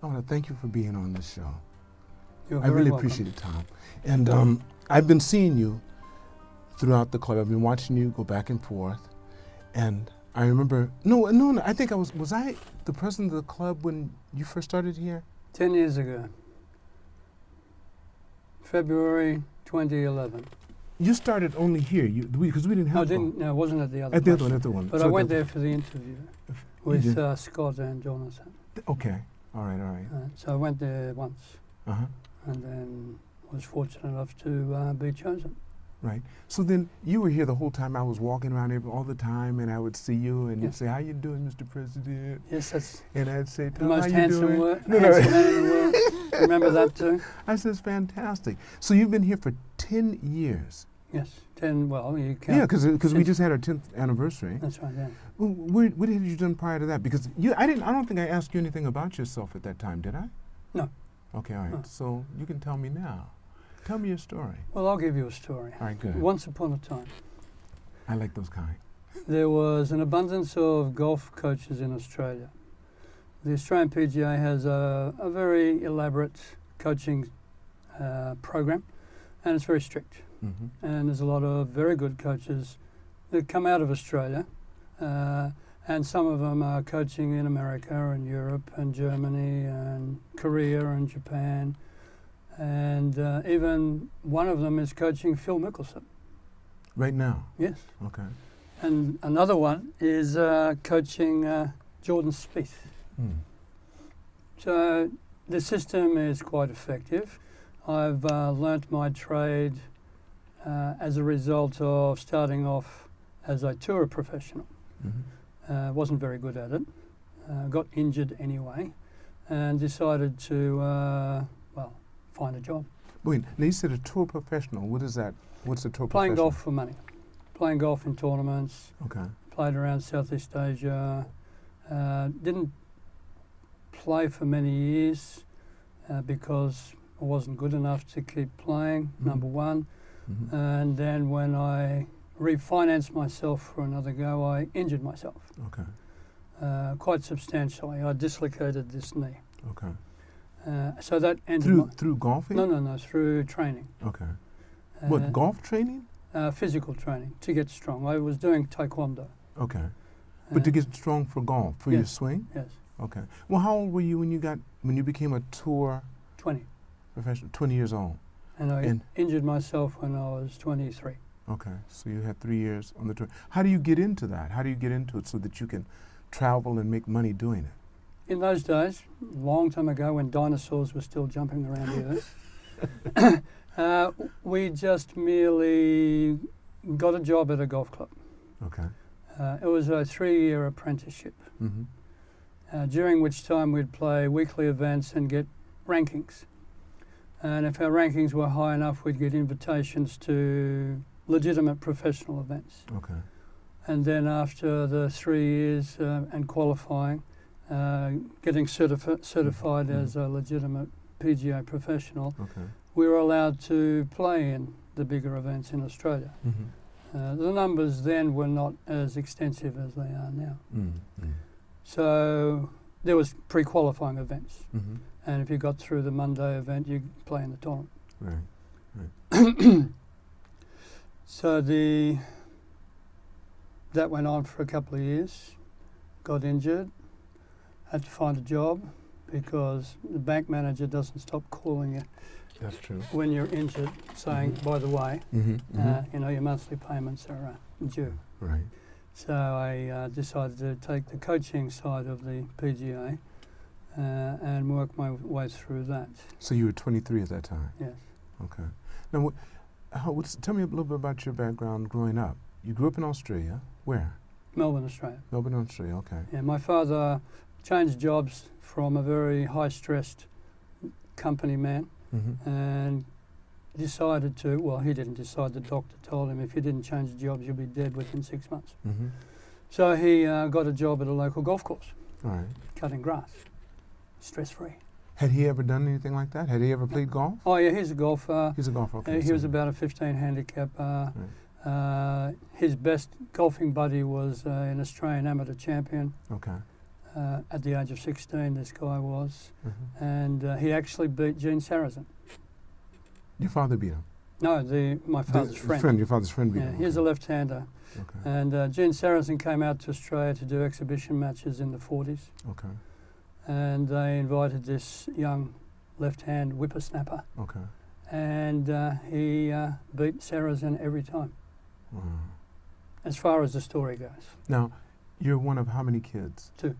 I want to thank you for being on this show. You're I very really welcome. appreciate it, Tom. And I've been seeing you throughout the club. I've been watching you go back and forth. And I remember, no, I think was I the president of the club when you first started here? 10 years ago, February 2011. You started only here, because we didn't have. No, I wasn't at the other At the place. other one, at the one. But So I went there for the interview with Scott and Jonathan. Okay, all right. So I went there once, Uh-huh. and then was fortunate enough to be chosen. Right. So then you were here the whole time. I was walking around all the time, and I would see you, and you'd Yes. say, "How you doing, Mr. President?" Yes, that's And I'd say, the "Tom, most how you handsome, doing?" handsome man in the world. Remember that too? I said, "It's fantastic." So you've been here for 10 years. Yes, 10. Well, you count. Yeah, because we since- just had our 10th anniversary. That's right. Yeah. Well, what had you done prior to that? Because I don't think I asked you anything about yourself at that time, did I? No. Okay, all right. No. So you can tell me now. Tell me your story. Well, I'll give you a story. All right, good. Once upon a time, I like those kind. there was an abundance of golf coaches in Australia. The Australian PGA has a very elaborate coaching program, and it's very strict. Mm-hmm. And there's a lot of very good coaches that come out of Australia, and some of them are coaching in America and Europe and Germany and Korea and Japan, and even one of them is coaching Phil Mickelson. Right now? Yes. Okay. And another one is coaching Jordan Spieth. Hmm. So the system is quite effective. I've learnt my trade as a result of starting off as a tour professional. Mm-hmm. Wasn't very good at it. Got injured anyway, and decided to find a job. Wait, now you said a tour professional. What is that? What's a tour Playing professional? golf for money. Playing golf in tournaments. Okay. Played around Southeast Asia. Didn't play for many years because I wasn't good enough to keep playing, number one. Mm-hmm. And then when I refinanced myself for another go, I injured myself Okay. quite substantially. I dislocated this knee. Okay. So that ended Through golfing? No, through training. Okay. What, golf training? Physical training to get strong. I was doing taekwondo. Okay. But to get strong for golf, for your yes. swing? Yes, Okay. Well, how old were you when you became a tour 20. professional? 20 years old. And I injured myself when I was 23. Okay. So you had 3 years on the tour. How do you get into that? How do you get into it so that you can travel and make money doing it? In those days, long time ago when dinosaurs were still jumping around the earth, we just merely got a job at a golf club. Okay. It was a 3-year apprenticeship, Mm-hmm. during which time we'd play weekly events and get rankings. And if our rankings were high enough, we'd get invitations to legitimate professional events. Okay. And then after the 3 years and qualifying, getting certified as a legitimate PGA professional, Okay. we were allowed to play in the bigger events in Australia. Mm-hmm. The numbers then were not as extensive as they are now. Mm-hmm. So there was pre-qualifying events. Mm-hmm. And if you got through the Monday event, you play in the tournament. Right. So that went on for a couple of years. Got injured, had to find a job because the bank manager doesn't stop calling you That's true. when you're injured, saying, by the way, Mm-hmm. your monthly payments are due. Right. So I decided to take the coaching side of the PGA and work my way through that. So you were 23 at that time? Yes. Okay. Now, tell me a little bit about your background growing up. You grew up in Australia. Where? Melbourne, Australia. Melbourne, Australia. Okay. Yeah, my father changed jobs from a very high-stressed company man Mm-hmm. and decided to, well, he didn't decide, the doctor told him if you didn't change jobs, you'll be dead within 6 months. Mm-hmm. So he got a job at a local golf course, All right. cutting grass, stress-free. Had he ever done anything like that? Had he ever played golf? Oh, yeah, he's a golfer. He's a golfer. Okay. He was about a 15 handicap. His best golfing buddy was an Australian amateur champion. Okay. at the age of 16, this guy was, Mm-hmm. and he actually beat Gene Sarazen. Your father beat him? No, my father's friend. Your father's friend beat Yeah, him. he's a left-hander. Okay. And Gene Sarazen came out to Australia to do exhibition matches in the 40s. Okay. And they invited this young left-hand whippersnapper. Okay. And he beat Sarazen every time, Wow. as far as the story goes. Now, you're one of how many kids? 2.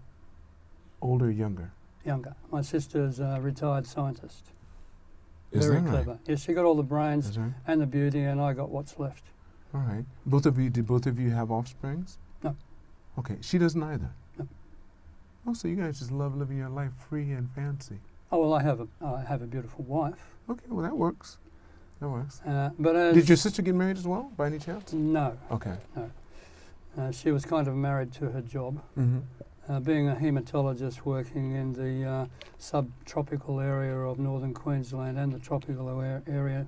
Older or younger? Younger. My sister's a retired scientist. Is Very that clever. right? Yes, she got all the brains Is that right? and the beauty, and I got what's left. All right. Did both of you have offsprings? No. Okay. She doesn't either? No. Oh, so you guys just love living your life free and fancy. Oh, well, I have a beautiful wife. Okay, well, that works. That works. But as Did your sister get married as well, by any chance? No. Okay. She was kind of married to her job. Mm-hmm. Being a haematologist working in the subtropical area of northern Queensland and the tropical area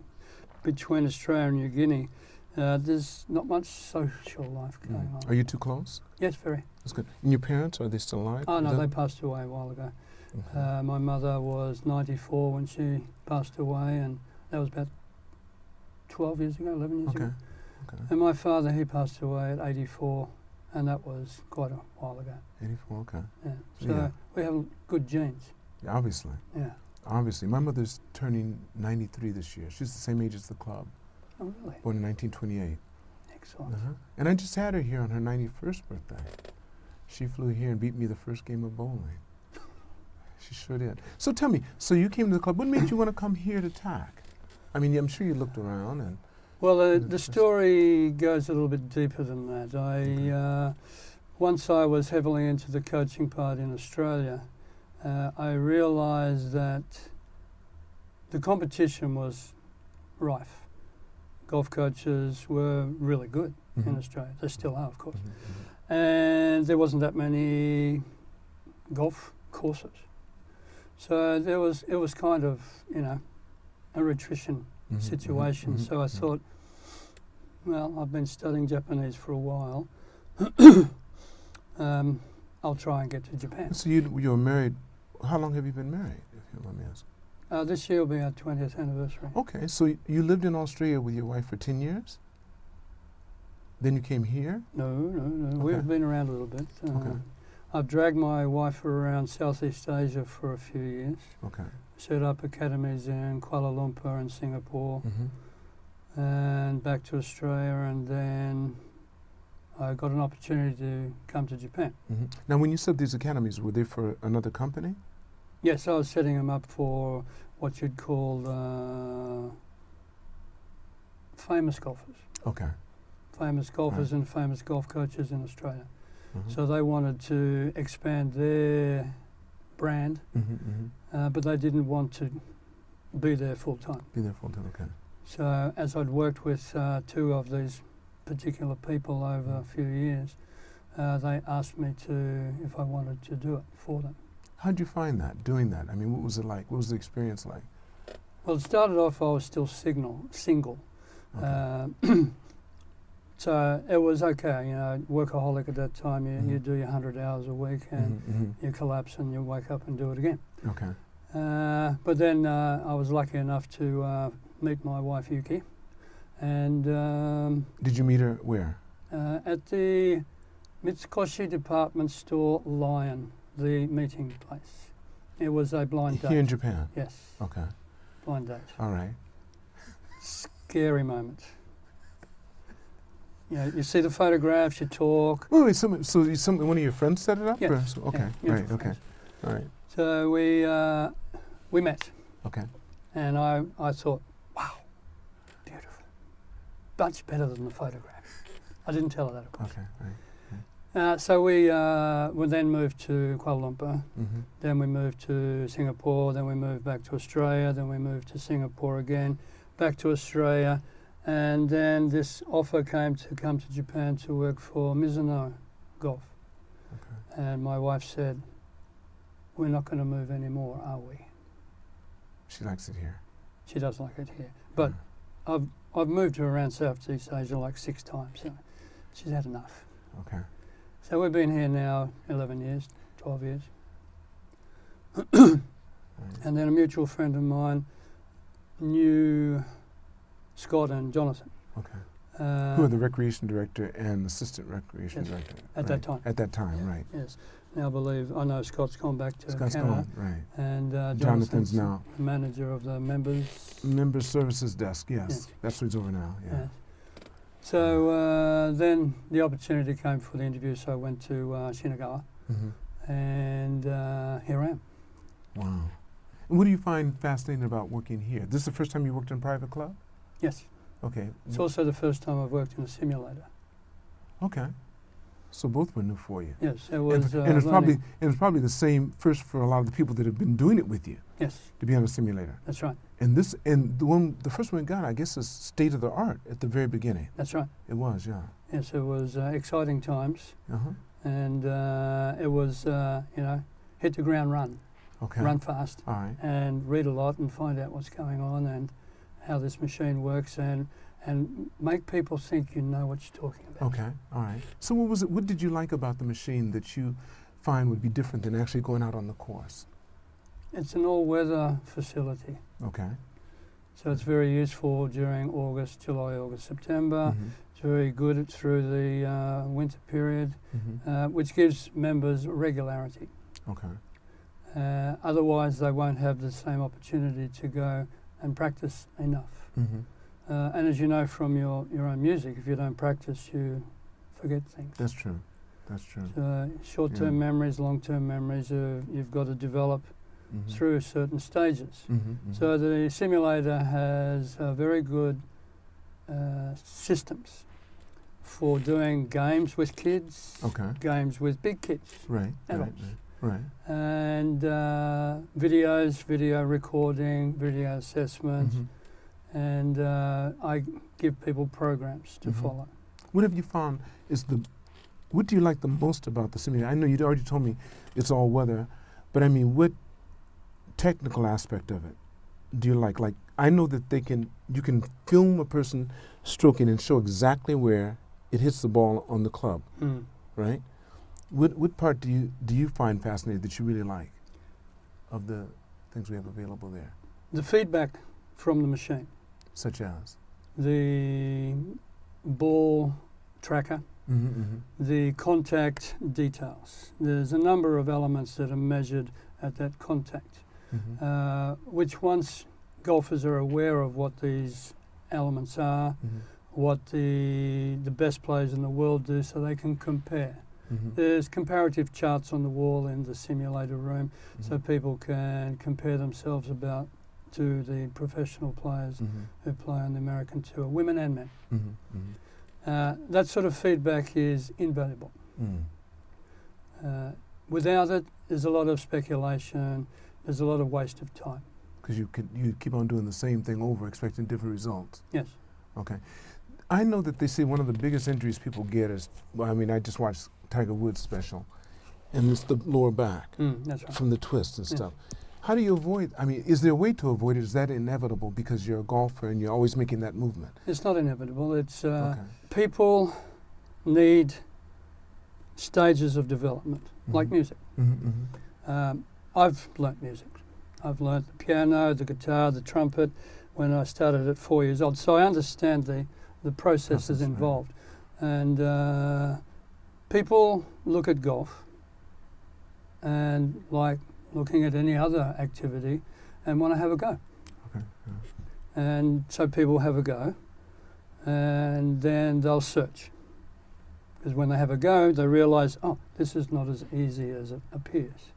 between Australia and New Guinea, there's not much social life going on. Are you too close? Yes, very. That's good. And your parents, are they still alive? Oh, no, they passed away a while ago. Okay. My mother was 94 when she passed away, and that was about 12 years ago, 11 years ago. Okay. And my father, he passed away at 84, and that was quite a while ago. 84, okay. Yeah. So Yeah. we have good genes. Yeah, obviously. Yeah. Obviously. My mother's turning 93 this year. She's the same age as the club, Oh, really? born in 1928. Excellent. And I just had her here on her 91st birthday. She flew here and beat me the first game of bowling. She sure did. So tell me, so you came to the club. What made you want to come here to TAC? I mean, I'm sure you looked around and... Well, the story goes a little bit deeper than that. Once I was heavily into the coaching part in Australia, I realised that the competition was rife. Golf coaches were really good in Australia. They still are, of course. And there wasn't that many golf courses. So it was kind of, a attrition situation. So I thought, well, I've been studying Japanese for a while. I'll try and get to Japan. So you were married, how long have you been married, if you let me ask? This year will be our 20th anniversary. Okay, so you lived in Australia with your wife for 10 years? Then you came here? No. Okay. We've been around a little bit. Okay. I've dragged my wife around Southeast Asia for a few years. Okay. Set up academies in Kuala Lumpur and Singapore, and back to Australia, and then I got an opportunity to come to Japan. Now, when you said these academies, were they for another company? Yes, I was setting them up for what you'd call famous golfers. Okay. Famous golfers and famous golf coaches in Australia. So they wanted to expand their brand, but they didn't want to be there full time. Be there full time, okay. So as I'd worked with 2 of these particular people over a few years, they asked me if I wanted to do it for them. How'd you find that, doing that? I mean, what was it like? What was the experience like? Well, it started off, I was still single. Okay. So it was okay, workaholic at that time. You do your 100 hours a week and you collapse and you wake up and do it again. Okay. But then I was lucky enough to meet my wife Yuki. And did you meet her where? at the Mitsukoshi department store Lion, the meeting place. It was a blind date. Here in Japan? Yes. Okay. Blind date. All right. Scary moment. You see the photographs, you talk. Oh, wait, one of your friends set it up? Yes. Or okay. Yeah, Right. mutual Okay. friends. All right. So we met. Okay. And I thought, wow, beautiful. Much better than the photograph. I didn't tell her that, of course. Okay. Right. So we then moved to Kuala Lumpur. Mm-hmm. Then we moved to Singapore. Then we moved back to Australia. Then we moved to Singapore again, back to Australia. And then this offer came to come to Japan to work for Mizuno Golf. Okay. And my wife said, we're not going to move anymore, are we? She likes it here. She does like it here. But I've moved her around Southeast Asia like 6 times. So she's had enough. Okay. So we've been here now 11 years. 12 years. Right. And then a mutual friend of mine knew Scott and Jonathan. Okay. Who are the recreation director and assistant recreation Yes, director? at that time. At that time, Yeah, right. Yes. Now I know Scott's gone back to Scott's Canada. gone, right. And Jonathan's now the manager of the members. Member Services Desk, yes. Yes. That's what he's over now, yeah. Yes. So then the opportunity came for the interview, so I went to Shinagawa, and here I am. Wow. And what do you find fascinating about working here? This is the first time you worked in a private club? Yes. Okay. It's also the first time I've worked in a simulator. Okay. So both were new for you. Yes, it was. And it's probably the same first for a lot of the people that have been doing it with you. Yes. To be on a simulator. That's right. And the first one we got, I guess, is state of the art at the very beginning. That's right. It was, yeah. Yes, it was exciting times, Uh-huh. and it was hit the ground, run fast, All right. and read a lot and find out what's going on and how this machine works, and make people think you know what you're talking about. Okay. All right. So what did you like about the machine that you find would be different than actually going out on the course? It's an all-weather facility, Okay. so it's very useful during August, July, August, September. It's very good through the winter period, which gives members regularity. Okay. Otherwise, they won't have the same opportunity to go and practice enough. And as you know from your own music, if you don't practice, you forget things. That's true. That's true. So short-term memories, long-term memories, you've got to develop through certain stages. So the simulator has very good systems for doing games with kids, Okay. games with big kids, Right. adults. Right. And videos, video recording, video assessment, and I give people programs to follow. What have you found what do you like the most about the simulator? I know you'd already told me it's all weather, but I mean, what technical aspect of it do you like? Like, I know that you can film a person stroking and show exactly where it hits the ball on the club, right? What part do you find fascinating that you really like of the things we have available there? The feedback from the machine. Such as? The ball tracker, the contact details. There's a number of elements that are measured at that contact, which once golfers are aware of what these elements are, what the best players in the world do, so they can compare. There's comparative charts on the wall in the simulator room, so people can compare themselves to the professional players who play on the American Tour, women and men. That sort of feedback is invaluable. Without it, there's a lot of speculation, there's a lot of waste of time. Because you keep on doing the same thing over, expecting different results. Yes. Okay. I know that they say one of the biggest injuries people get is, well, I mean, I just watched Tiger Woods' special, and it's the lower back That's right. from the twists and stuff. How do you avoid, I mean, is there a way to avoid it? Is that inevitable because you're a golfer and you're always making that movement? It's not inevitable. It's people need stages of development, like music. I've learnt music. I've learnt the piano, the guitar, the trumpet when I started at 4 years old. So I understand the processes involved. And people look at golf and like looking at any other activity and want to have a go. And so people have a go and then they'll search. Because when they have a go, they realise, oh, this is not as easy as it appears.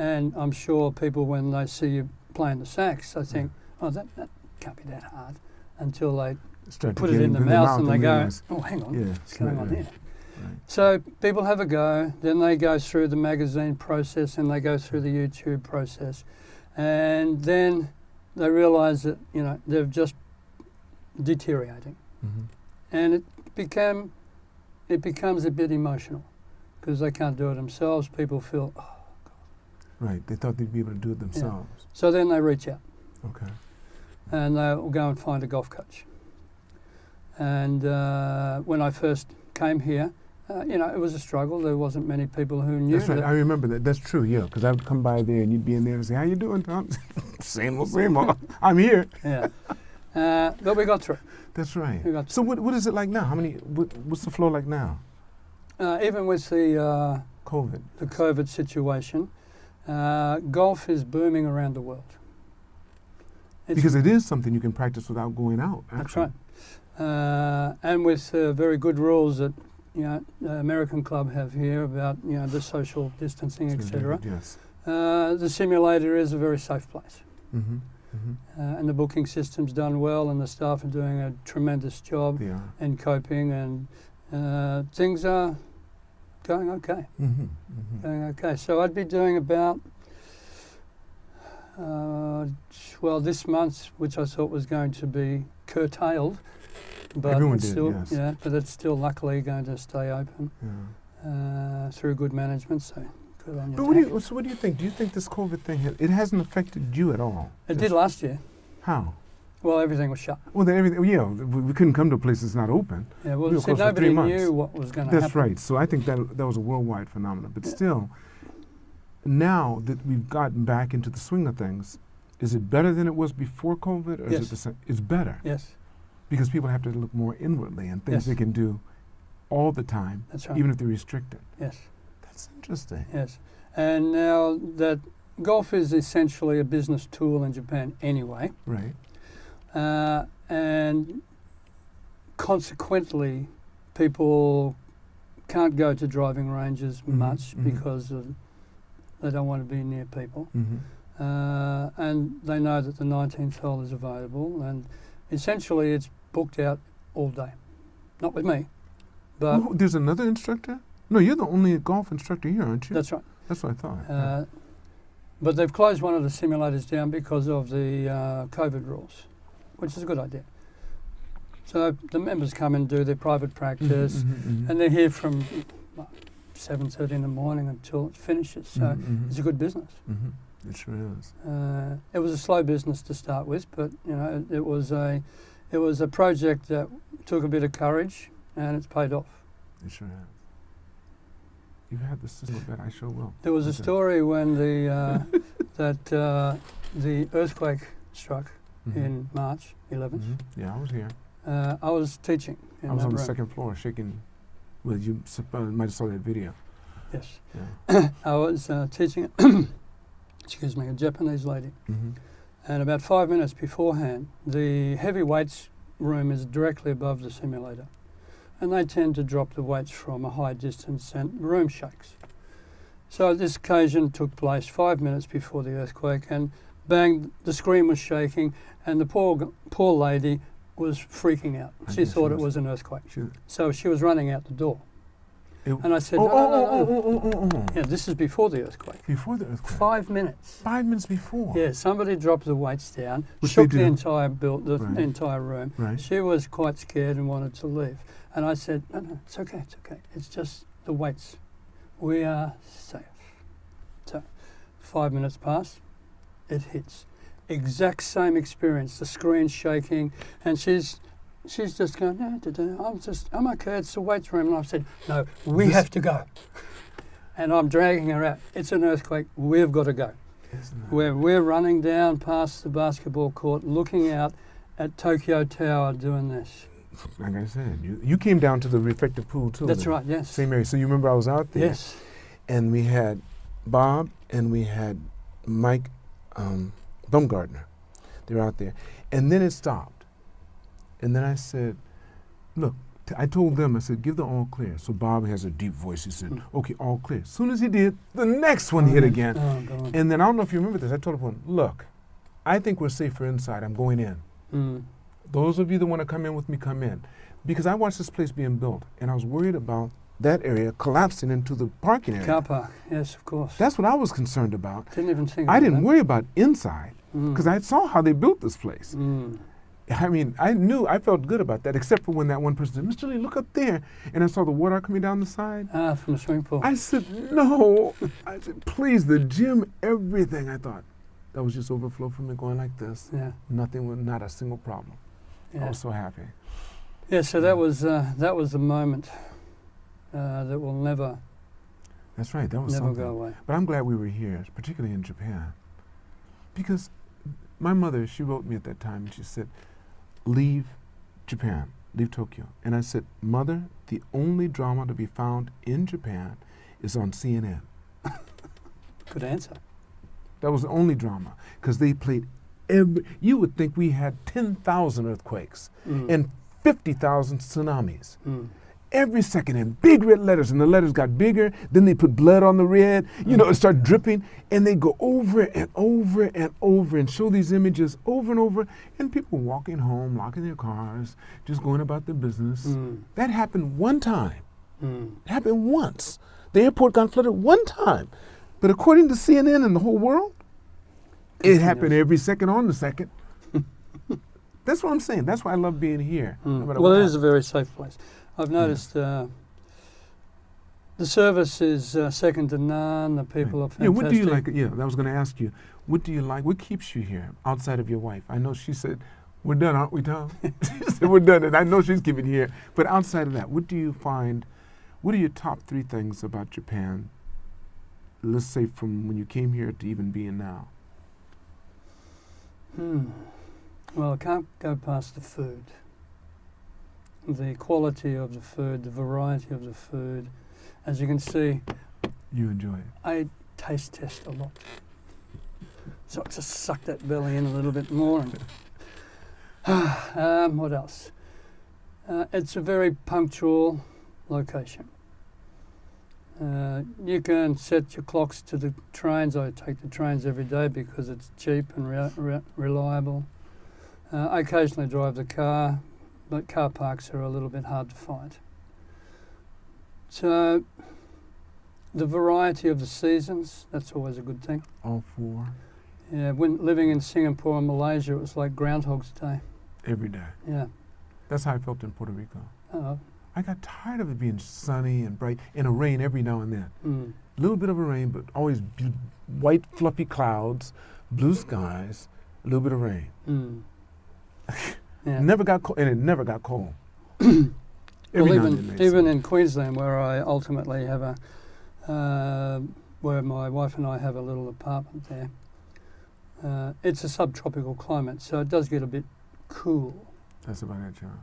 And I'm sure people, when they see you playing the sax, they think, oh, that can't be that hard, until they put it in the mouth and they go, oh, hang on, what's going on here? So people have a go, then they go through the magazine process and they go through the YouTube process, and then they realise that, you know, they're just deteriorating. And it becomes a bit emotional because they can't do it themselves. People feel, oh, right, they thought they'd be able to do it themselves. So then they reach out. And they'll go and find a golf coach. And when I first came here, it was a struggle. There wasn't many people who knew That's right. I remember that. That's true. Yeah, because I would come by there and you'd be in there and say, "How you doing, Tom?" Same old. I'm here. Yeah, but we got through. That's right. We got So what is it like now? What's the flow like now? Even with the COVID situation, golf is booming around the world. Because it is something you can practice without going out. Actually. That's right. And with very good rules that the American club have here about the social distancing, etc. Yes. The simulator is a very safe place. Mm-hmm. Mm-hmm. And the booking system's done well, and the staff are doing a tremendous job in coping, and things are going okay. Mm-hmm. Mm-hmm. Going okay. So I'd be doing about, this month, which I thought was going to be curtailed, but everyone it's did, still, yes. but it's still luckily going to stay open through good management. So good on you. But what do you think? Do you think this COVID thing it hasn't affected you at all? It did last year. How? Well, everything was shut. Well, we couldn't come to a place that's not open. Yeah, well, we were closed for 3 nobody months. knew what was going to happen. That's right. So I think that was a worldwide phenomenon. But still, now that we've gotten back into the swing of things, is it better than it was before COVID, or is it the same? It's better. Yes. Because people have to look more inwardly and things they can do all the time, That's right. even if they're restricted. Yes. That's interesting. Yes. And now that golf is essentially a business tool in Japan anyway. Right. And consequently, people can't go to driving ranges much because they don't want to be near people. Mm-hmm. And they know that the 19th hole is available, and essentially it's booked out all day. Not with me, but... Oh, there's another instructor? No, you're the only golf instructor here, aren't you? That's right. That's what I thought. But they've closed one of the simulators down because of the COVID rules, which is a good idea. So the members come and do their private practice, and they're here from 7:30 in the morning until it finishes. So it's a good business. Mm-hmm. It sure is. It was a slow business to start with, but it was a project that took a bit of courage, and it's paid off. It sure has. You've had the system that I sure will. There was a story when the earthquake struck in March 11th. Mm-hmm. Yeah, I was here. I was teaching in I was that on the room. second floor shaking. Well, you might have saw that video. Yes. Yeah. I was teaching, a Japanese lady. Mm-hmm. And about 5 minutes beforehand, the heavy weights room is directly above the simulator. And they tend to drop the weights from a high distance and the room shakes. So this occasion took place 5 minutes before the earthquake, and bang, the screen was shaking, and the poor lady was freaking out. She thought it was an earthquake. So she was running out the door. And I said, no. Yeah, this is before the earthquake. Before the earthquake? 5 minutes. 5 minutes before? Yeah, somebody dropped the weights down, which shook the entire entire room. Right. She was quite scared and wanted to leave. And I said, no, it's okay. It's just the weights. We are safe. So 5 minutes pass, it hits. Exact same experience, the screen shaking, and she's just going, I'm okay, it's the weights room. And I said, no, we have to go. And I'm dragging her out. It's an earthquake, we've got to go. We're running down past the basketball court, looking out at Tokyo Tower doing this. Like I said, you came down to the reflective pool too. That's right, yes. Same area. So you remember I was out there? Yes. And we had Bob and we had Mike Baumgartner. They were out there. And then it stopped. And then I said, look, I told them, I said, give the all clear. So Bob has a deep voice. He said, okay, all clear. As soon as he did, the next one hit again. Oh, God. And then I don't know if you remember this. I told everyone, look, I think we're safer inside. I'm going in. Those of you that want to come in with me, come in. Because I watched this place being built, and I was worried about that area collapsing into the parking area. Car park, yes, of course. That's what I was concerned about. Didn't even think I about didn't that. worry about inside, because I saw how they built this place. I mean, I felt good about that, except for when that one person said, Mr. Lee, look up there. And I saw the water coming down the side. From the swimming pool. I said, no. I said, please, the gym, everything. I thought, that was just overflow from me going like this. Yeah. Not a single problem. Yeah. I was so happy. Yeah, so that was the moment. that will never That's right. That was never something. go away. But I'm glad we were here, particularly in Japan, because my mother, she wrote me at that time and she said, leave Japan, leave Tokyo. And I said, Mother, the only drama to be found in Japan is on CNN. Good answer. That was the only drama, because they played you would think we had 10,000 earthquakes and 50,000 tsunamis. Every second in big red letters, and the letters got bigger, then they put blood on the red, it started dripping, and they go over and over and over and show these images over and over, and people walking home, locking their cars, just going about their business. That happened one time. It happened once. The airport got flooded one time. But according to CNN and the whole world, it happened every second on the second. That's what I'm saying. That's why I love being here. No matter Well, what it is a very safe place. I've noticed the service is second to none. The people are fantastic. Yeah, what do you like? Yeah, I was going to ask you. What do you like? What keeps you here outside of your wife? I know she said, we're done, aren't we, Tom? She said, we're done. And I know she's keeping here. But outside of that, what do you find, what are your top 3 things about Japan, let's say from when you came here to even being now? Well, I can't go past the food. The quality of the food, the variety of the food. As you can see, You enjoy it. I taste test a lot. So I just suck that belly in a little bit more. And what else? It's a very punctual location. You can set your clocks to the trains. I take the trains every day because it's cheap and reliable. I occasionally drive the car, but car parks are a little bit hard to find. So the variety of the seasons, that's always a good thing. All 4? Yeah, when living in Singapore and Malaysia, it was like Groundhog's Day. Every day. Yeah. That's how I felt in Puerto Rico. Oh. I got tired of it being sunny and bright and a rain every now and then. A little bit of a rain, but always white fluffy clouds, blue skies, a little bit of rain. Yeah. Never got cold, and it never got cold. Well, then even in Queensland, where I ultimately have where my wife and I have a little apartment there, it's a subtropical climate, so it does get a bit cool. That's about it, John.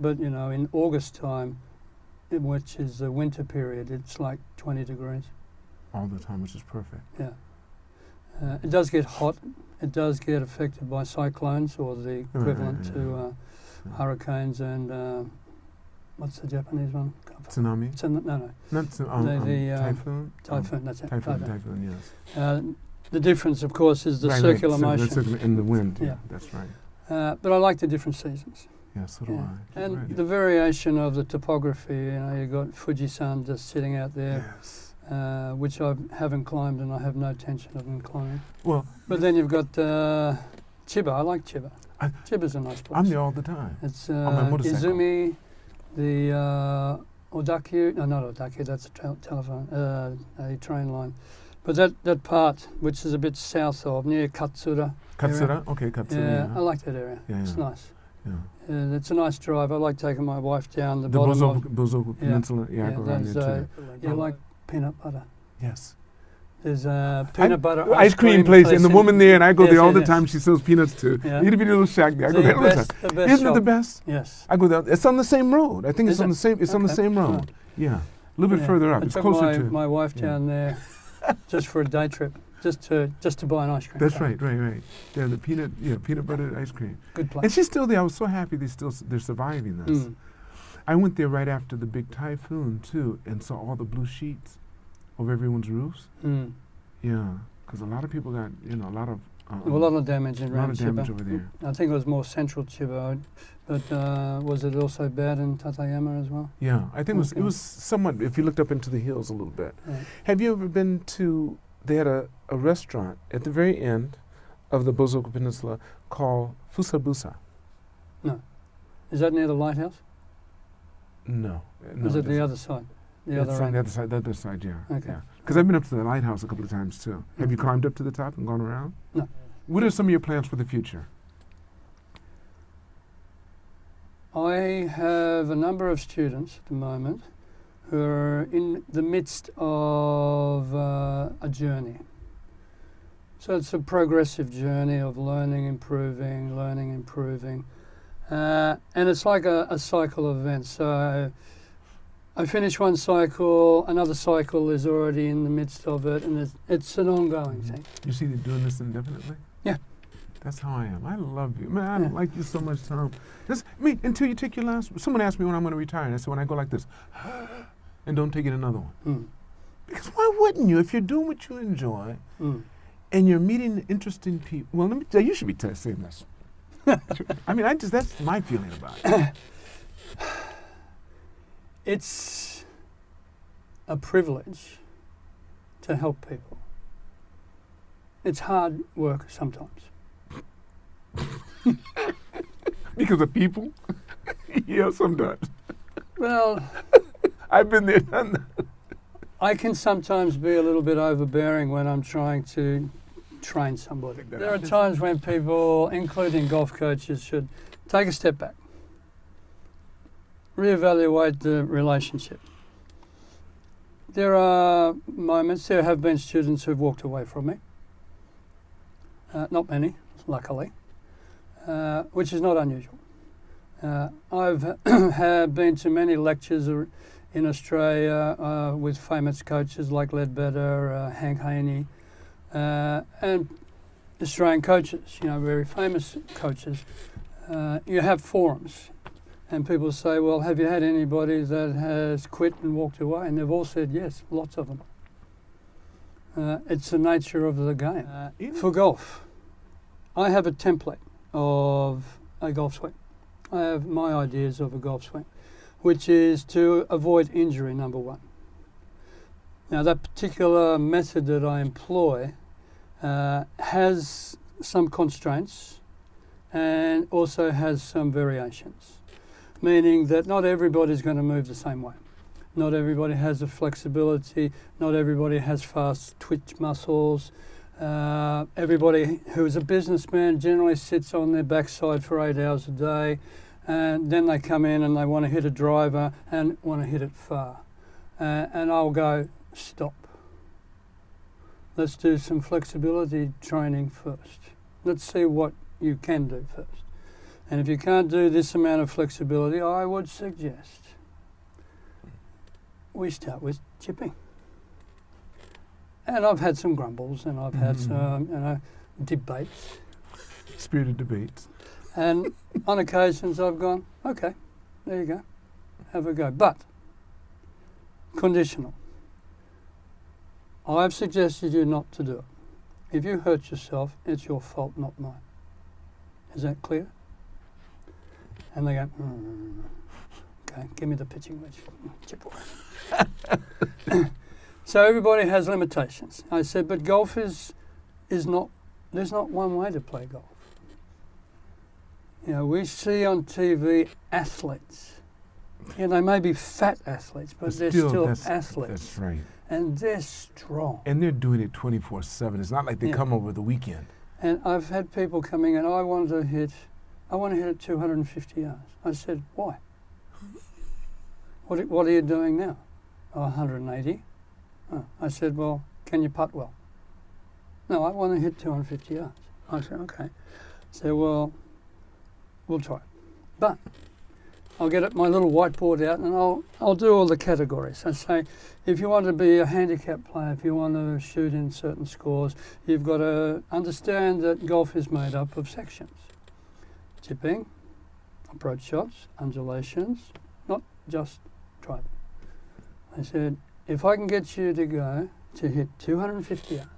But in August time, which is the winter period, it's like 20 degrees. All the time, which is perfect. Yeah. It does get hot. It does get affected by cyclones, or the equivalent to hurricanes and what's the Japanese one? Tsunami? No. Not typhoon? Typhoon, that's it. Typhoon, yes. The difference, of course, is the circular motion. In the wind, Yeah. That's right. But I like the different seasons. Yeah, so do I. And the variation of the topography, you've got Fuji-san just sitting out there, yes. which I haven't climbed and I have no intention of climbing. Well, but then you've got Chiba. I like Chiba. Chiba's a nice place. I'm there all the time. It's on my motorcycle. Izumi, the Odakyu. No, not Odakyu. That's a train line. But that part, which is a bit south of, near Katsura. Katsura? Okay, Katsura. Yeah, I like that area. Yeah, it's nice. Yeah. It's a nice drive. I like taking my wife down the bottom of Bozoku Peninsula. Yeah, I go around there too. You like peanut butter? Yes. There's peanut butter ice cream place, and the woman there, and I go there all the time. She sells peanuts too. Yeah. It'd be a little shack there. I go there all the time. Isn't it the best? Yes. I go there. It's on the same road. I think it's on the same. It's on the same road. Yeah, a little bit further up. It's closer to. My wife down there, just for a day trip, just to buy an ice cream. That's right. Yeah, the peanut butter ice cream. Good place. And she's still there. I was so happy they're surviving this. I went there right after the big typhoon too, and saw all the blue sheets over everyone's roofs. Yeah, because a lot of people got a lot of damage around Chiba. A lot of damage over there. I think it was more central Chiba, but was it also bad in Tateyama as well? Yeah, I think it was somewhat. If you looked up into the hills a little bit. Right. Have you ever been to? They had a restaurant at the very end of the Bozoku Peninsula called Fusabusa. No, is that near the lighthouse? No. Is it the other side? The other side, yeah. Okay. Because I've been up to the lighthouse a couple of times too. Have you climbed up to the top and gone around? No. What are some of your plans for the future? I have a number of students at the moment who are in the midst of a journey. So it's a progressive journey of learning, improving, and it's like a cycle of events. So I finish one cycle, another cycle is already in the midst of it, and it's an ongoing thing. You see, you're doing this indefinitely? Yeah. That's how I am. I love you. Man, I like you so much, Tom. Until you take your last... Someone asked me when I'm going to retire, and I said, when I go like this, and don't take it another one. Because why wouldn't you? If you're doing what you enjoy, and you're meeting interesting people... Well, let me tell you, you should be saying this. I mean, that's my feeling about it. It's a privilege to help people. It's hard work sometimes. Because of people? Yeah, sometimes. Well, I've been there, done that. I can sometimes be a little bit overbearing when I'm trying to train somebody. There are times when people, including golf coaches, should take a step back, reevaluate the relationship. There are moments, there have been students who've walked away from me. Not many, luckily, which is not unusual. I've been to many lectures in Australia with famous coaches like Ledbetter, Hank Haney, and Australian coaches, very famous coaches. You have forums, and people say, well, have you had anybody that has quit and walked away? And they've all said yes, lots of them. It's the nature of the game. For golf, I have a template of a golf swing. I have my ideas of a golf swing, which is to avoid injury, number one. Now, that particular method that I employ has some constraints and also has some variations, meaning that not everybody's going to move the same way. Not everybody has the flexibility, not everybody has fast twitch muscles. Everybody who is a businessman generally sits on their backside for 8 hours a day, and then they come in and they want to hit a driver and want to hit it far. And I'll go, stop. Let's do some flexibility training first. Let's see what you can do first. And if you can't do this amount of flexibility, I would suggest we start with chipping. And I've had some grumbles, and I've had some, debates. Spirited debates. And on occasions I've gone, okay, there you go, have a go. But, conditional. I've suggested you not to do it. If you hurt yourself, it's your fault, not mine. Is that clear? And they go, okay, give me the pitching wedge. Chip away. So everybody has limitations. I said, but golf is not, there's not one way to play golf. We see on TV athletes. They may be fat athletes, but they're still athletes. That's right. And they're strong. And they're doing it 24/7. It's not like they come over the weekend. And I've had people coming in, I want to hit it 250 yards. I said, why? What are you doing now? 180. I said, well, can you putt well? No, I want to hit 250 yards. I said, okay. So, well, we'll try it. But I'll get my little whiteboard out and I'll do all the categories. I say, if you want to be a handicap player, if you want to shoot in certain scores, you've got to understand that golf is made up of sections. Chipping, approach shots, undulations, not just driving. I said, if I can get you to go to hit 250 yards,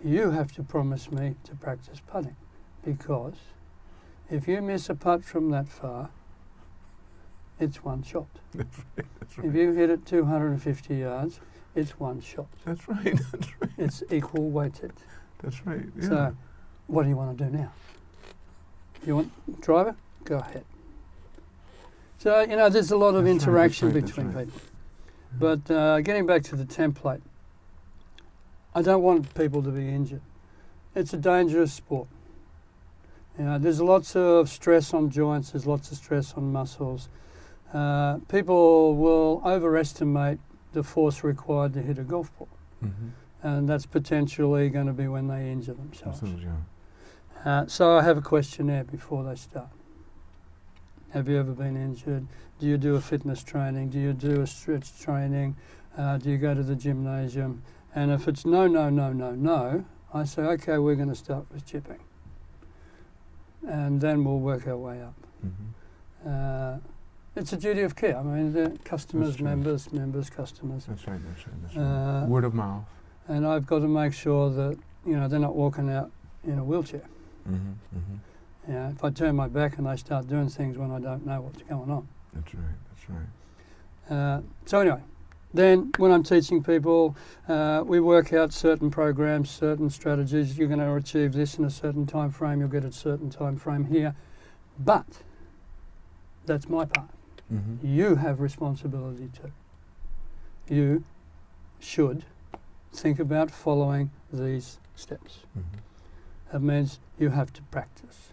you have to promise me to practice putting, because if you miss a putt from that far, it's one shot. That's right. If you hit it 250 yards, it's one shot. That's right. That's right. It's equal weighted. That's right. Yeah. So, what do you want to do now? You want driver? Go ahead. So, there's a lot of interaction between people. But getting back to the template, I don't want people to be injured. It's a dangerous sport. There's lots of stress on joints, there's lots of stress on muscles. people will overestimate the force required to hit a golf ball. Mm-hmm. And that's potentially going to be when they injure themselves. Absolutely, So I have a questionnaire before they start. Have you ever been injured? Do you do a fitness training? Do you do a stretch training? Do you go to the gymnasium? And if it's no, no, no, no, no, I say, okay, we're going to start with chipping. And then we'll work our way up. Mm-hmm. It's a duty of care. I mean, the customers, true. members, customers. That's right, that's right. Word of mouth. And I've got to make sure that, they're not walking out in a wheelchair. Mm-hmm. Mm-hmm. If I turn my back and they start doing things when I don't know what's going on. That's right. So anyway, then when I'm teaching people, we work out certain programs, certain strategies. You're going to achieve this in a certain time frame. You'll get a certain time frame here. But that's my part. Mm-hmm. You have responsibility too. You should think about following these steps. Mm-hmm. That means you have to practice.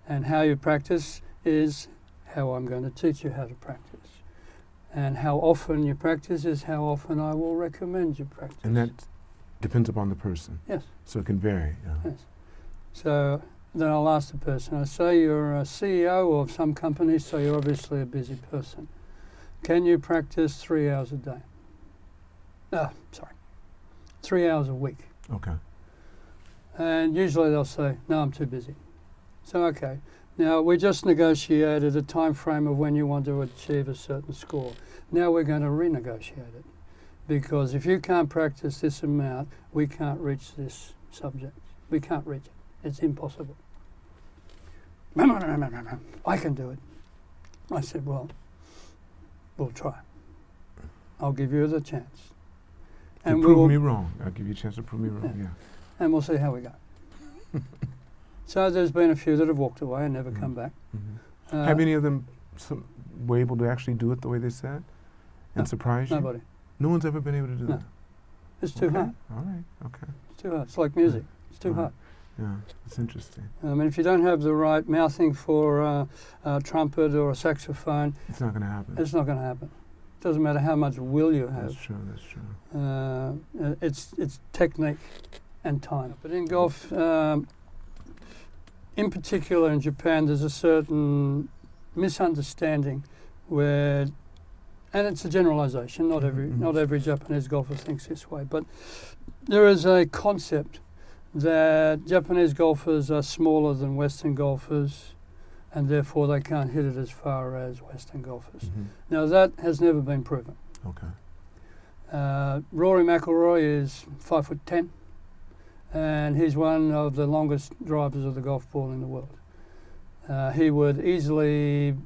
And how you practice is how I'm going to teach you how to practice. And how often you practice is how often I will recommend you practice. And that depends upon the person. Yes. So it can vary. Yeah. Yes. So then I'll ask the person, I say you're a CEO of some company, so you're obviously a busy person. Can you practice 3 hours a day? 3 hours a week. Okay. And usually they'll say, no, I'm too busy. So, okay. Now, we just negotiated a time frame of when you want to achieve a certain score. Now we're going to renegotiate it. Because if you can't practice this amount, we can't reach this subject. We can't reach it. It's impossible. No, I can do it. I said, well, we'll try. I'll give you the chance. And prove me wrong. I'll give you a chance to prove me wrong, yeah. And we'll see how we go. So there's been a few that have walked away and never come back. Mm-hmm. Have any of them were able to actually do it the way they said and surprise you? Nobody. No one's ever been able to do that? It's too hard. All right, okay. It's too hard. It's like music. It's too hard. Yeah, it's interesting. I mean, if you don't have the right mouthing for a trumpet or a saxophone, it's not going to happen. It's not going to happen. It doesn't matter how much will you have. That's true, that's true. It's technique and time. But in golf, in particular in Japan, there's a certain misunderstanding where, and it's a generalization, not every Japanese golfer thinks this way, but there is a concept that Japanese golfers are smaller than Western golfers and therefore they can't hit it as far as Western golfers. Mm-hmm. Now that has never been proven. Okay. Rory Mcilroy is 5'10", and he's one of the longest drivers of the golf ball in the world. He would easily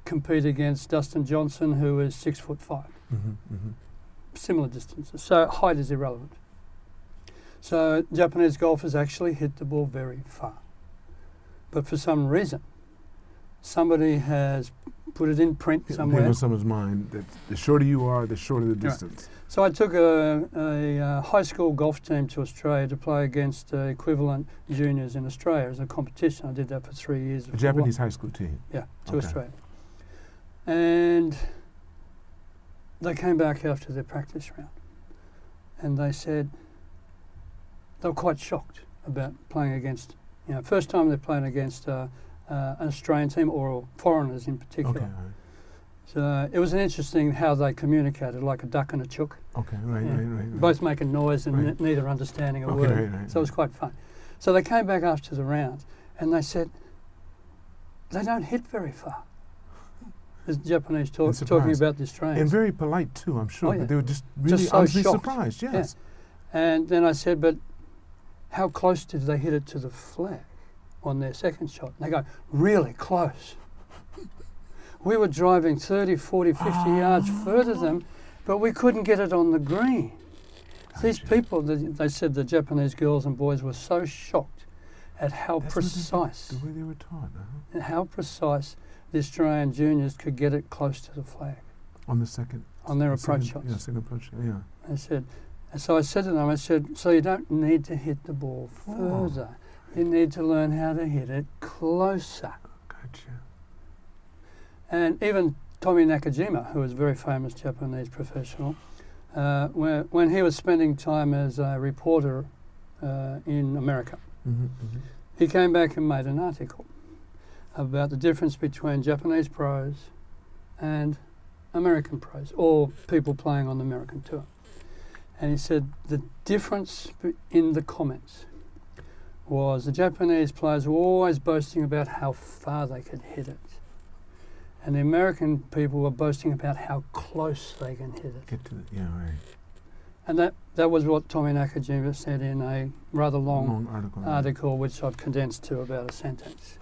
compete against Dustin Johnson, who is 6'5". Mm-hmm. Mm-hmm. Similar distances, so height is irrelevant. So Japanese golfers actually hit the ball very far. But for some reason, somebody has put it in print somewhere. In someone's mind that the shorter you are, the shorter the distance. Right. So I took a high school golf team to Australia to play against equivalent juniors in Australia as a competition. I did that for 3 years. A Japanese high school team? Yeah, to Australia. And they came back after their practice round and they said, they were quite shocked about playing against, first time they're playing against an Australian team or foreigners in particular. Okay, right. So it was an interesting how they communicated, like a duck and a chook. Okay, right. Both making noise and neither understanding a word. Right, so it was quite fun. So they came back after the round and they said, they don't hit very far. The Japanese talking about the Australians. And very polite too, I'm sure. Oh, yeah. But they were just really so honestly shocked. surprised, yes. Yeah. And then I said, but how close did they hit it to the flag on their second shot? And they go, really close. We were driving 30, 40, 50 yards further than them, but we couldn't get it on the green. Gotcha. These people, they said the Japanese girls and boys were so shocked at how precise, the way they were taught, and how precise the Australian juniors could get it close to the flag. On the second? On their approach shots. Yeah, second approach, yeah. I said, so I said to them, so you don't need to hit the ball further. You need to learn how to hit it closer. Gotcha. And even Tomi Nakajima, who was a very famous Japanese professional, when he was spending time as a reporter in America, he came back and made an article about the difference between Japanese pros and American pros, or people playing on the American tour. And he said the difference in the comments was the Japanese players were always boasting about how far they could hit it. And the American people were boasting about how close they can hit it. Get to the, yeah, right. And that was what Tomi Nakajima said in a rather long article, which I've condensed to about a sentence.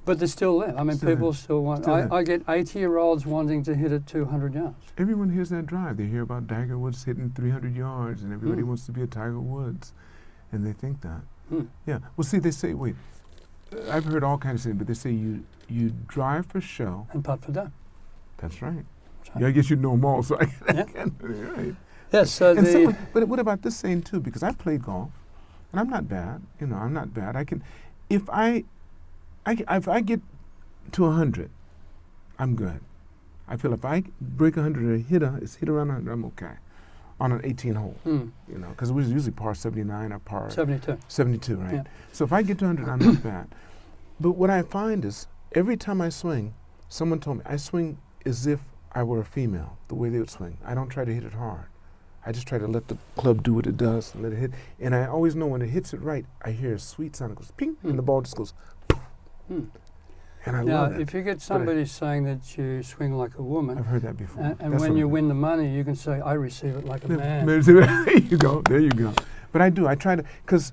But they're still there. I mean, people still want... I get 80-year-olds wanting to hit it 200 yards. Everyone hears that drive. They hear about Tiger Woods hitting 300 yards, and everybody wants to be a Tiger Woods. And they think that. Yeah. Well, see, they say, wait, I've heard all kinds of things, but they say you drive for show. And putt for dough. That's right. Yeah, I guess you know them all, so I can't. Right. Yes, so but what about this saying, too? Because I play golf, and I'm not bad. You know, I'm not bad. I can... If I get to 100, I'm good. I feel if I break 100 or hit around 100, I'm okay on an 18 hole. You know, because it was usually par 79 or par 72. 72, right? Yeah. So if I get to 100, I'm not bad. But what I find is every time I swing, someone told me I swing as if I were a female, the way they would swing. I don't try to hit it hard. I just try to let the club do what it does and let it hit. And I always know when it hits it right, I hear a sweet sound. It goes ping, and the ball just goes poof. And I love it. If you get somebody saying that you swing like a woman, I've heard that before. And when you win the money, you can say, I receive it like a man. There you go. There you go. But I do. I try to, because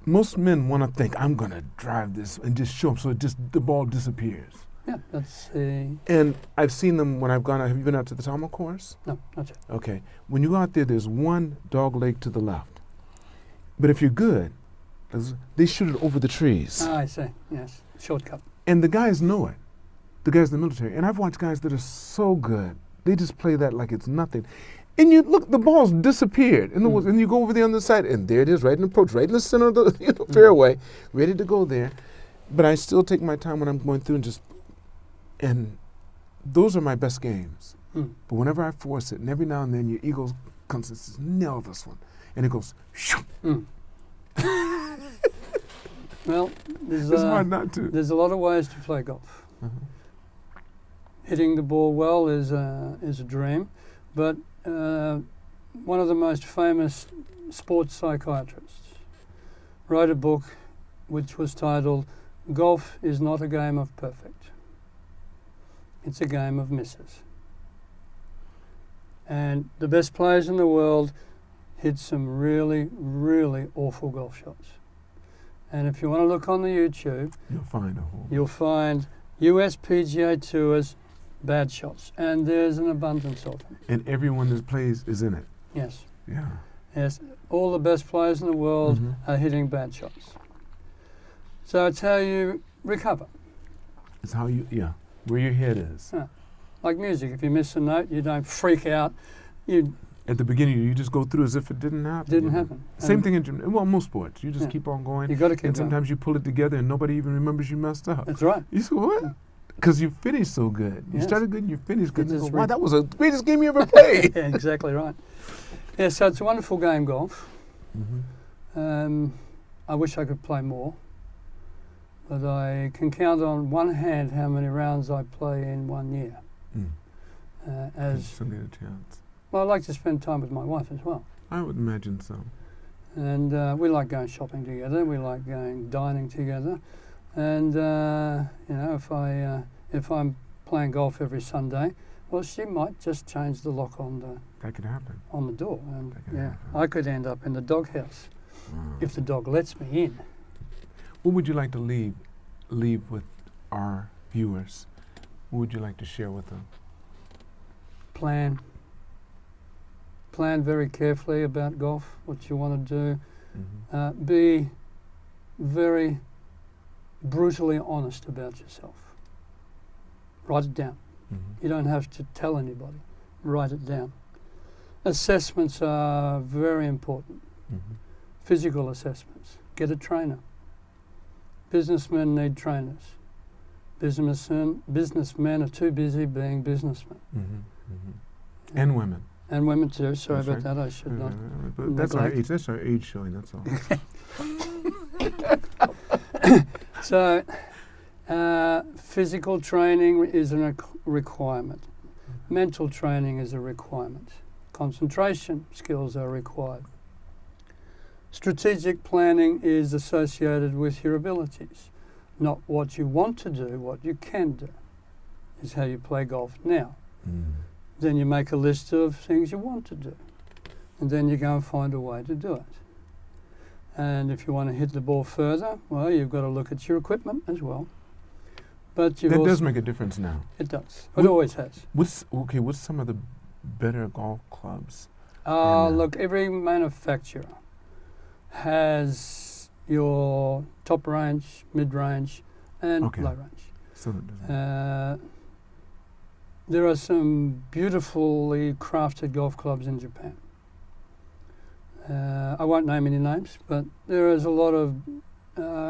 most men want to think, I'm going to drive this and just show them so the ball disappears. Yeah, that's the... And I've seen them when I've gone out. Have you been out to the Tama course? No, not yet. Okay. When you go out there, there's one dog leg to the left. But if you're good, they shoot it over the trees. Ah, I see. Yes. Shortcut. And the guys know it. The guys in the military. And I've watched guys that are so good. They just play that like it's nothing. And you look, the ball's disappeared. And you go over there on the side, and there it is, right in the approach, right in the center of the fairway, ready to go there. But I still take my time when I'm going through and those are my best games. But whenever I force it, and every now and then your ego comes and says, nail this one. And it goes, shoo. Well, it's hard not to. There's a lot of ways to play golf. Hitting the ball well is a dream, but one of the most famous sports psychiatrists wrote a book which was titled, Golf is not a game of perfect. It's a game of misses. And the best players in the world hit some really, really awful golf shots. And if you want to look on the YouTube, you'll find US PGA Tours bad shots. And there's an abundance of them. And everyone that plays is in it. Yes. Yeah. Yes. All the best players in the world are hitting bad shots. So it's how you recover. It's how where your head is. Yeah. Like music, if you miss a note, you don't freak out. At the beginning, you just go through as if it didn't happen. Didn't happen. Same thing in gym. Well, most sports. You just keep on going. You got to keep And sometimes you pull it together and nobody even remembers you messed up. That's right. You say, what? Because you finished so good. You started good and you finished good. And wow, that was the greatest game you ever played. Yeah, exactly right. Yeah, so it's a wonderful game, golf. I wish I could play more. But I can count on one hand how many rounds I play in 1 year. Still get a chance. Well, I like to spend time with my wife as well. I would imagine so. And we like going shopping together. We like going dining together. And if I'm playing golf every Sunday, well, she might just change the lock on that could happen on the door, and I could end up in the doghouse if the dog lets me in. What would you like to leave with our viewers? What would you like to share with them? Plan very carefully about golf, what you want to do. Be very brutally honest about yourself. Write it down. You don't have to tell anybody. Write it down. Assessments are very important. Physical assessments. Get a trainer. Businessmen need trainers. Businessmen are too busy being businessmen. And women. And women too. Sorry That's about that. I should not. But that's our age. That's our age showing. That's all. So, physical training is a requirement. Mental training is a requirement. Concentration skills are required. Strategic planning is associated with your abilities. Not what you want to do, what you can do is how you play golf now. Then you make a list of things you want to do. And then you go and find a way to do it. And if you want to hit the ball further, well, you've got to look at your equipment as well. But that does make a difference now. It does. It always has. What's some of the better golf clubs? Look, every manufacturer has your top range, mid-range, and low range. So there are some beautifully crafted golf clubs in Japan. I won't name any names, but there is a lot of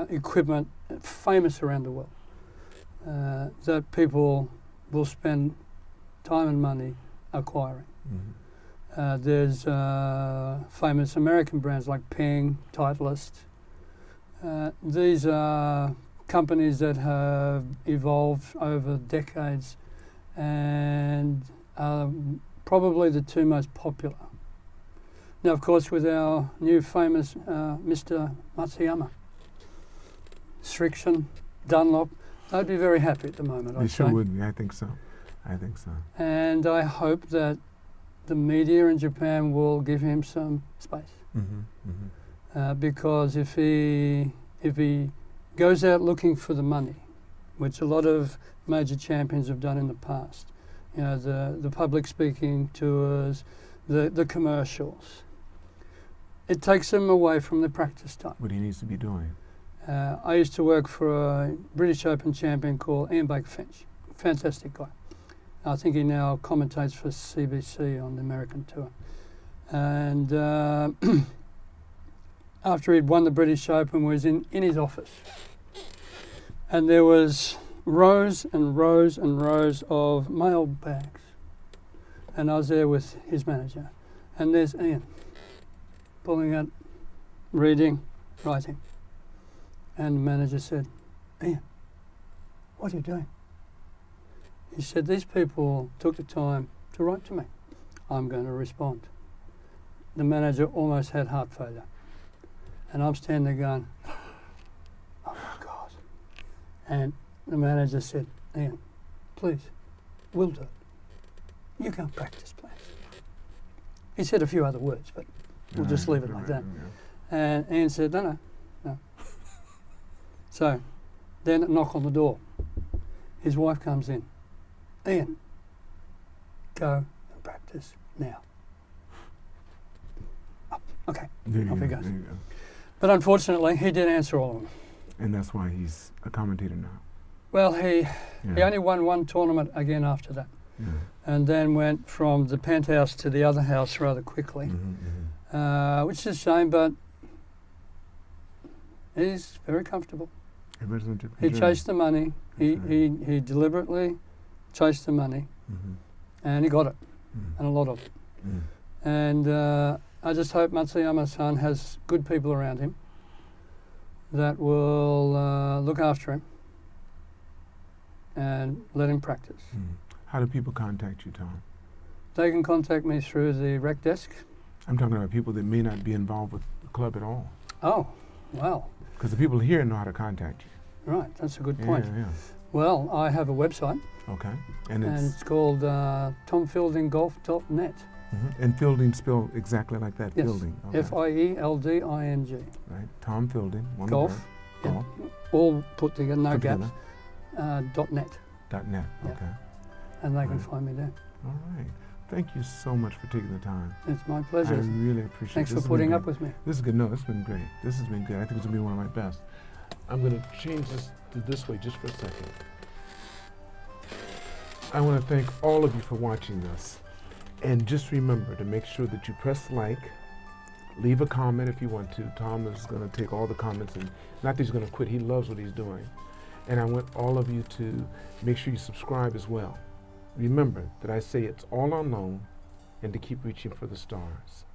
equipment famous around the world that people will spend time and money acquiring. There's famous American brands like Ping, Titleist. These are companies that have evolved over decades and are probably the two most popular. Now, of course, with our new famous Mr. Matsuyama, Strixon, Dunlop, they'd be very happy at the moment, They sure would. I think so. And I hope that the media in Japan will give him some space. Because if he goes out looking for the money, which a lot of major champions have done in the past, you know, the public speaking tours, the commercials, it takes him away from the practice time. What he needs to be doing. I used to work for a British Open champion called Ian Baker Finch. Fantastic guy. I think he now commentates for CBC on the American tour. And after he'd won the British Open, was in his office. And there was rows and rows and rows of mail bags. And I was there with his manager. And there's Ian, pulling out, reading, writing. And the manager said, "Ian, what are you doing?" He said, "These people took the time to write to me. I'm going to respond." The manager almost had heart failure. And I'm standing there going, "Oh my God." And the manager said, "Ian, please, we'll do it. You go and practice, please." He said a few other words, but we'll just leave it like that. And Ian said, no. So then a knock on the door. His wife comes in. "Ian, go and practice now." Oh, okay, off he goes. But unfortunately, he did answer all of them. And that's why he's a commentator now. Well, he only won one tournament again after that. And then went from the penthouse to the other house rather quickly, which is a shame, but he's very comfortable. He chased the money. He deliberately chased the money, and he got it, and a lot of it. And I just hope Matsuyama-san has good people around him that will look after him and let him practice. How do people contact you, Tom? They can contact me through the rec desk. I'm talking about people that may not be involved with the club at all. Oh, well. Because the people here know how to contact you. Right, that's a good point. Yeah. Well, I have a website. Okay. And it's called tomfieldinggolf.net. And Fielding spelled exactly like that, yes. Fielding. Okay. Fielding. Right, Tom Fielding. Golf. Golf. All put together, no gaps. .net. .net, okay. And they can find me there. All right. Thank you so much for taking the time. It's my pleasure. I really appreciate it. Thanks for putting up with me. This is good. No, it's been great. This has been good. I think it's going to be one of my best. I'm going to change this to this way just for a second. I want to thank all of you for watching this. And just remember to make sure that you press like, leave a comment if you want to. Tom is going to take all the comments, and not that he's going to quit. He loves what he's doing. And I want all of you to make sure you subscribe as well. Remember that I say it's all unknown and to keep reaching for the stars.